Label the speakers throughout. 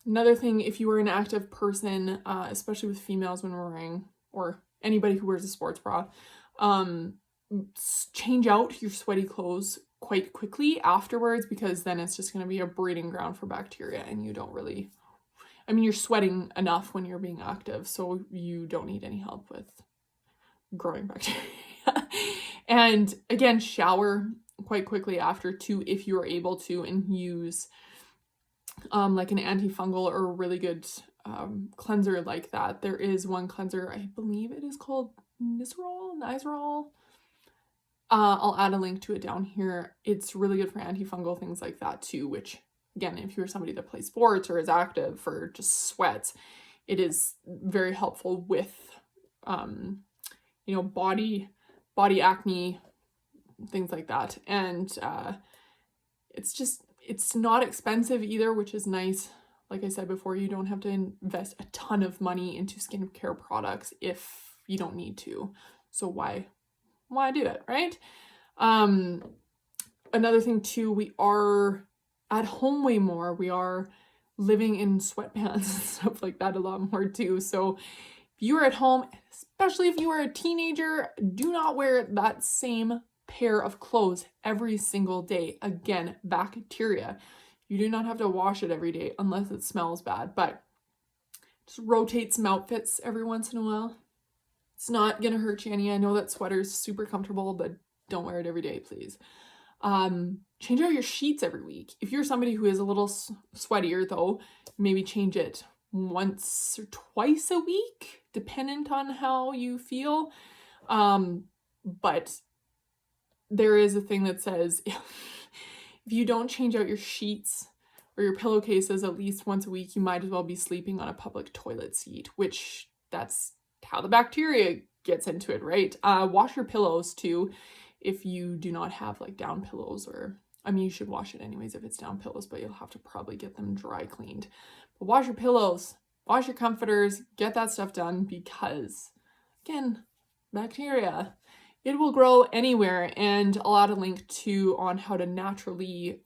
Speaker 1: Another thing, if you are an active person, especially with females when we're wearing, or anybody who wears a sports bra, change out your sweaty clothes quite quickly afterwards, because then it's just going to be a breeding ground for bacteria, and you don't really, I mean, you're sweating enough when you're being active, so you don't need any help with growing bacteria. And again, shower quite quickly after too, if you are able to, and use like an antifungal or a really good cleanser like that. There is one cleanser, I believe it is called Nizoral. I'll add a link to it down here. It's really good for antifungal things like that too, which again, if you're somebody that plays sports or is active for just sweats, it is very helpful with body acne, things like that. And it's not expensive either, which is nice. Like I said before, you don't have to invest a ton of money into skincare products if you don't need to. So why do it, right? Another thing too, we are at home way more. We are living in sweatpants and stuff like that a lot more too. So if you are at home, especially if you are a teenager, do not wear that same pair of clothes every single day. Again, bacteria. You do not have to wash it every day unless it smells bad, but just rotate some outfits every once in a while. It's not gonna hurt you any. I know that sweater's super comfortable, but don't wear it every day, please. Change out your sheets every week. If you're somebody who is a little sweatier though, maybe change it once or twice a week, dependent on how you feel. But there is a thing that says if you don't change out your sheets or your pillowcases at least once a week, you might as well be sleeping on a public toilet seat, which that's how the bacteria gets into it, right? Wash your pillows too if you do not have like down pillows, or I mean, you should wash it anyways if it's down pillows, but you'll have to probably get them dry cleaned. But wash your pillows, wash your comforters, get that stuff done, because again, bacteria, it will grow anywhere. And I'll add a link to on how to naturally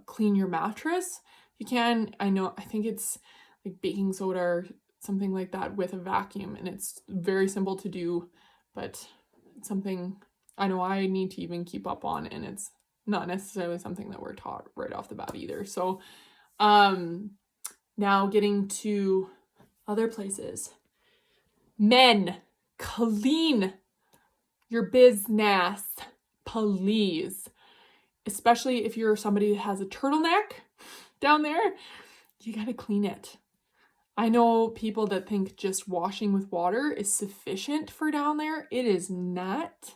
Speaker 1: clean your mattress. You can, I think it's like baking soda or something like that with a vacuum, and it's very simple to do, but it's something I know I need to even keep up on, and it's not necessarily something that we're taught right off the bat either. So now getting to other places. Men, clean your business, please. Especially if you're somebody that has a turtleneck down there, you gotta clean it. I know people that think just washing with water is sufficient for down there. It is not.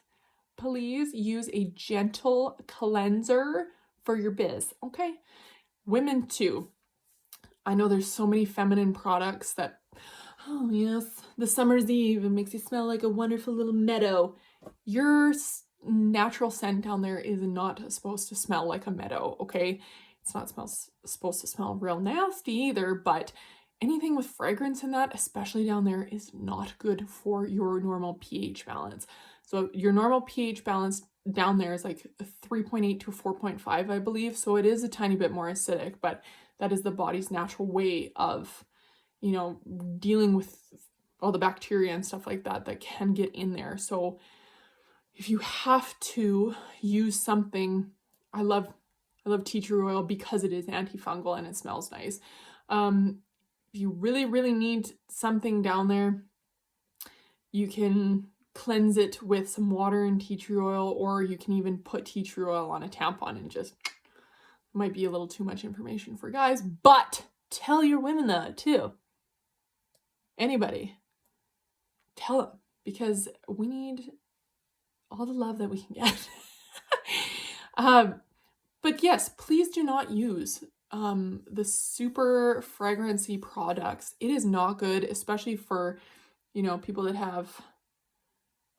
Speaker 1: Please use a gentle cleanser for your biz, okay? Women too. I know there's so many feminine products that, oh yes, the summer's eve, it makes you smell like a wonderful little meadow. Your natural scent down there is not supposed to smell like a meadow, okay? It's not supposed to smell real nasty either, but anything with fragrance in that, especially down there, is not good for your normal pH balance. So your normal pH balance down there is like 3.8 to 4.5, I believe. So it is a tiny bit more acidic, but that is the body's natural way of, dealing with all the bacteria and stuff like that that can get in there. So if you have to use something, I love tea tree oil because it is antifungal and it smells nice. If you really, really need something down there, you can cleanse it with some water and tea tree oil, or you can even put tea tree oil on a tampon and just, might be a little too much information for guys, but tell your women that too. Anybody, tell them, because we need all the love that we can get. But yes, please do not use the super fragrancy products. It is not good, especially for, people that have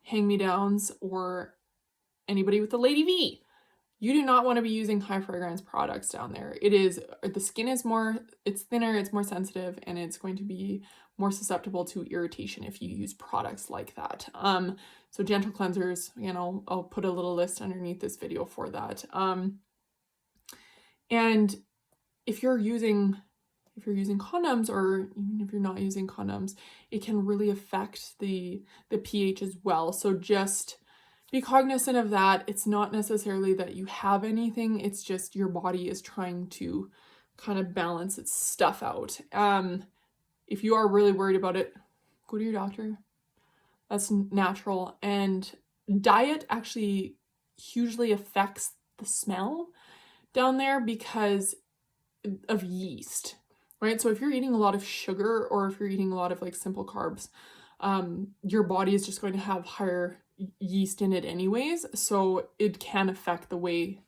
Speaker 1: hand-me-downs or anybody with a Lady V. You do not want to be using high fragrance products down there. The skin is it's thinner, it's more sensitive, and it's going to be more susceptible to irritation if you use products like that. So gentle cleansers, I'll put a little list underneath this video for that. And if you're if you're using condoms, or even if you're not using condoms, it can really affect the pH as well. So just be cognizant of that. It's not necessarily that you have anything, it's just your body is trying to kind of balance its stuff out. If you are really worried about it, go to your doctor. That's natural. And diet actually hugely affects the smell down there because of yeast, right? So if you're eating a lot of sugar, or if you're eating a lot of like simple carbs, your body is just going to have higher yeast in it anyways. So it can affect the way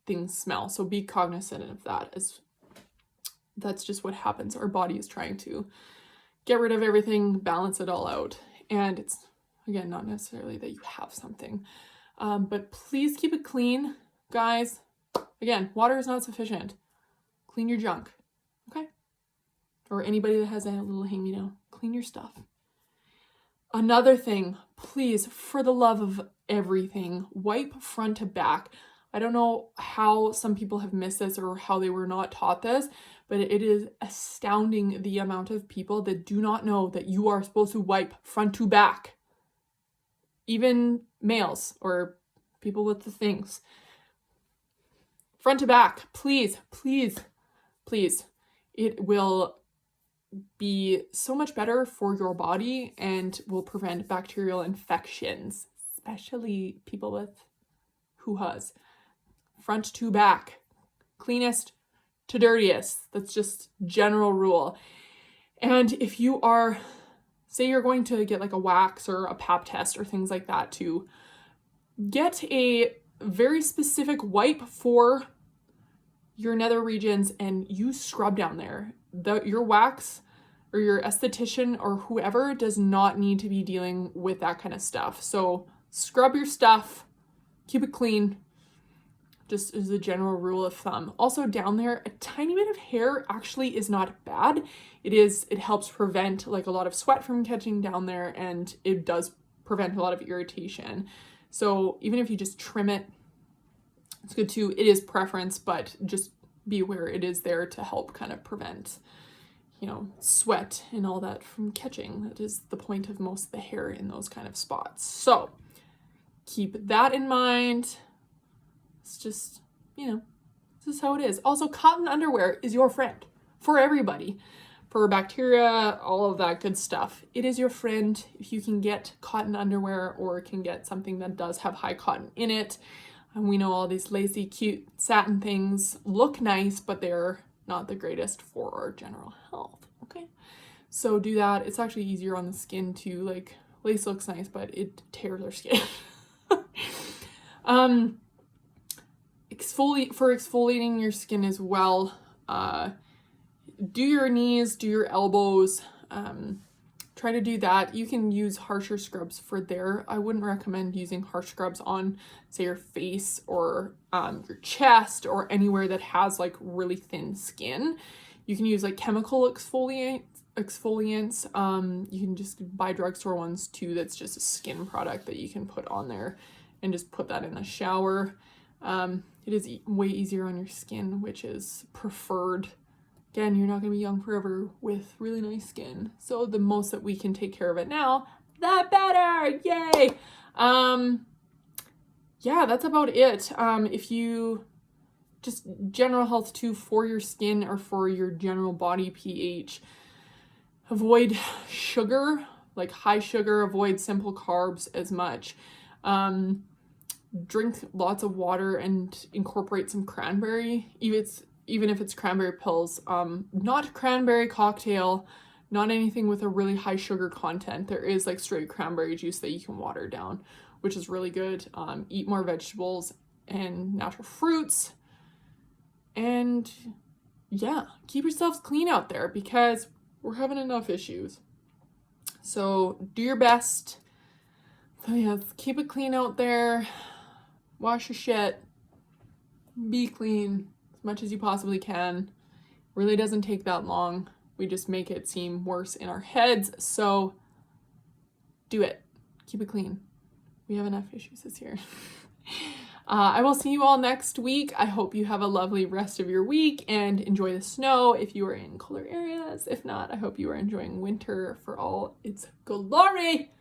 Speaker 1: things smell. So be cognizant of that, as that's just what happens. Our body is trying to get rid of everything, balance it all out. And it's, again, not necessarily that you have something, but please keep it clean, guys. Again, water is not sufficient. Clean your junk, okay? Or anybody that has a little hand-me-down, clean your stuff. Another thing, please, for the love of everything, wipe front to back. I don't know how some people have missed this or how they were not taught this, but it is astounding the amount of people that do not know that you are supposed to wipe front to back. Even males or people with the things. Front to back, please, please, please. It will be so much better for your body and will prevent bacterial infections, especially people with hoo-has. Front to back, cleanest to dirtiest. That's just general rule. And if you are, say you're going to get like a wax or a pap test or things like that, to get a very specific wipe for your nether regions and you scrub down there. Your wax or your esthetician or whoever does not need to be dealing with that kind of stuff. So scrub your stuff, keep it clean, just as a general rule of thumb. Also down there, a tiny bit of hair actually is not bad. It helps prevent like a lot of sweat from catching down there, and it does prevent a lot of irritation. So even if you just trim it, it's good too. It is preference, but just be aware it is there to help kind of prevent, sweat and all that from catching. That is the point of most of the hair in those kind of spots. So keep that in mind. It's just, this is how it is. Also, cotton underwear is your friend for everybody. For bacteria, all of that good stuff. It is your friend if you can get cotton underwear or can get something that does have high cotton in it. And we know all these lacy, cute satin things look nice, but they're not the greatest for our general health, okay? So do that. It's actually easier on the skin too. Like, lace looks nice, but it tears our skin. For exfoliating your skin as well, do your knees, do your elbows, try to do that. You can use harsher scrubs for there. I wouldn't recommend using harsh scrubs on, say, your face or your chest or anywhere that has like really thin skin. You can use like chemical exfoliants. You can just buy drugstore ones too. That's just a skin product that you can put on there and just put that in the shower. It is way easier on your skin, which is preferred. Again, you're not going to be young forever with really nice skin. So the most that we can take care of it now, the better. Yay! Yeah, that's about it. If you just general health too for your skin or for your general body pH, avoid sugar, like high sugar, avoid simple carbs as much. Drink lots of water and incorporate some cranberry, even if it's cranberry pills, not cranberry cocktail, not anything with a really high sugar content. There is like straight cranberry juice that you can water down, which is really good. Eat more vegetables and natural fruits. And yeah, keep yourselves clean out there because we're having enough issues. So do your best. So yeah, keep it clean out there. Wash your shit. Be clean as much as you possibly can. Really doesn't take that long. We just make it seem worse in our heads. So do it. Keep it clean. We have enough issues this year. I will see you all next week. I hope you have a lovely rest of your week and enjoy the snow if you are in colder areas. If not, I hope you are enjoying winter for all its glory.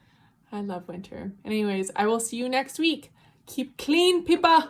Speaker 1: I love winter. Anyways, I will see you next week. Keep clean, people.